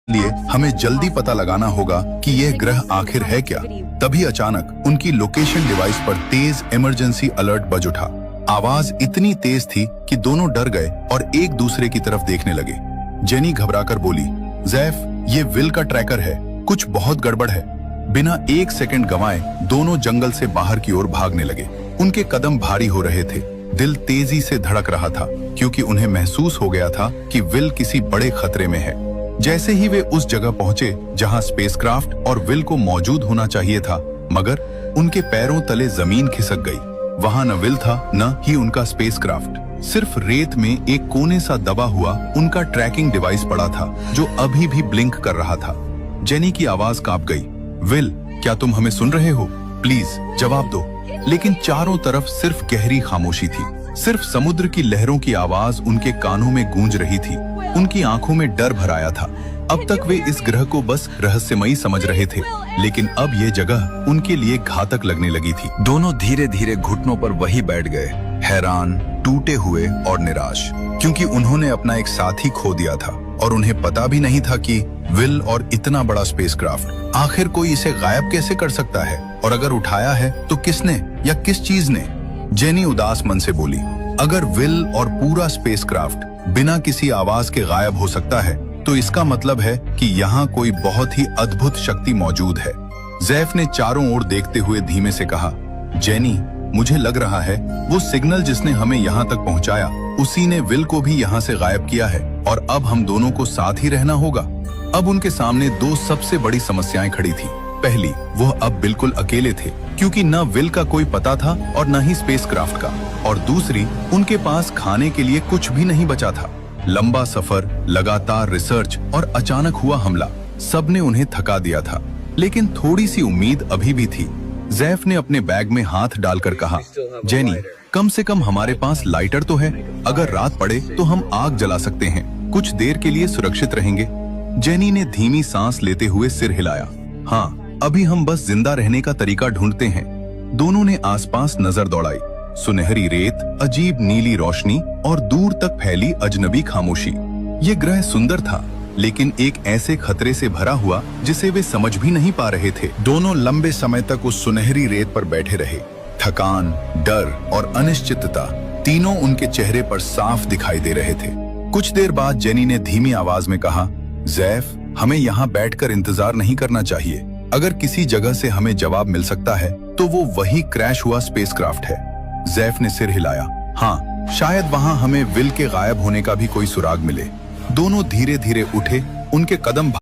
लिए हमें जल्दी पता लगाना होगा कि यह ग्रह आखिर है क्या। तभी अचानक उनकी लोकेशन डिवाइस पर तेज इमरजेंसी अलर्ट बज उठा। आवाज इतनी तेज थी कि दोनों डर गए और एक दूसरे की तरफ देखने लगे। जेनी घबराकर बोली, जैफ, ये विल का ट्रैकर है, कुछ बहुत गड़बड़ है। बिना एक सेकंड गंवाए दोनों जंगल से बाहर की ओर भागने लगे। उनके कदम भारी हो रहे थे, दिल तेजी से धड़क रहा था, क्योंकि उन्हें महसूस हो गया था कि विल किसी बड़े खतरे में है। जैसे ही वे उस जगह पहुंचे जहां स्पेसक्राफ्ट और विल को मौजूद होना चाहिए था, मगर उनके पैरों तले जमीन खिसक गई। वहां न विल था, न ही उनका स्पेसक्राफ्ट। सिर्फ रेत में एक कोने सा दबा हुआ उनका ट्रैकिंग डिवाइस पड़ा था, जो अभी भी ब्लिंक कर रहा था। जेनी की आवाज कांप गई, विल, क्या तुम हमें सुन रहे हो? प्लीज जवाब दो। लेकिन चारों तरफ सिर्फ गहरी खामोशी थी। सिर्फ समुद्र की लहरों की आवाज उनके कानों में गूंज रही थी। उनकी आंखों में डर भर आया था। अब तक वे इस ग्रह को बस रहस्यमयी समझ रहे थे, लेकिन अब ये जगह उनके लिए घातक लगने लगी थी। दोनों धीरे धीरे घुटनों पर वहीं बैठ गए, हैरान, टूटे हुए और निराश, क्योंकि उन्होंने अपना एक साथी खो दिया था और उन्हें पता भी नहीं था कि विल और इतना बड़ा स्पेसक्राफ्ट आखिर कोई इसे गायब कैसे कर सकता है, और अगर उठाया है तो किसने या किस चीज ने। जेनी उदास मन से बोली, अगर विल और पूरा स्पेसक्राफ्ट बिना किसी आवाज के गायब हो सकता है, तो इसका मतलब है कि यहाँ कोई बहुत ही अद्भुत शक्ति मौजूद है। जैफ ने चारों ओर देखते हुए धीमे से कहा, जेनी, मुझे लग रहा है वो सिग्नल जिसने हमें यहाँ तक पहुँचाया, उसी ने विल को भी यहाँ से गायब किया है, और अब हम दोनों को साथ ही रहना होगा। अब उनके सामने दो सबसे बड़ी समस्याएं खड़ी थी। पहली, वह अब बिल्कुल अकेले थे, क्योंकि न विल का कोई पता था और न ही स्पेसक्राफ्ट का। और दूसरी, उनके पास खाने के लिए कुछ भी नहीं बचा था। लंबा सफर, लगातार रिसर्च और अचानक हुआ हमला, सबने उन्हें थका दिया था। लेकिन थोड़ी सी उम्मीद अभी भी थी। जैफ ने अपने बैग में हाथ डालकर कहा, जेनी, कम से कम हमारे पास लाइटर तो है। अगर रात पड़े तो हम आग जला सकते हैं, कुछ देर के लिए सुरक्षित रहेंगे। जेनी ने धीमी सांस लेते हुए सिर हिलाया, हाँ, अभी हम बस जिंदा रहने का तरीका ढूंढते हैं। दोनों ने आसपास नजर दौड़ाई। सुनहरी रेत, अजीब नीली रोशनी और दूर तक फैली अजनबी खामोशी। ये ग्रह सुंदर था, लेकिन एक ऐसे खतरे से भरा हुआ जिसे वे समझ भी नहीं पा रहे थे। दोनों लंबे समय तक उस सुनहरी रेत पर बैठे रहे। थकान, डर और अनिश्चितता तीनों उनके चेहरे पर साफ दिखाई दे रहे थे। कुछ देर बाद जेनी ने धीमी आवाज में कहा, जैफ, हमें यहाँ बैठकर इंतजार नहीं करना चाहिए। अगर किसी जगह से हमें जवाब मिल सकता है तो वो वही क्रैश हुआ स्पेसक्राफ्ट है। जैफ ने सिर हिलाया, हाँ, शायद वहां हमें विल के गायब होने का भी कोई सुराग मिले। दोनों धीरे धीरे उठे, उनके कदम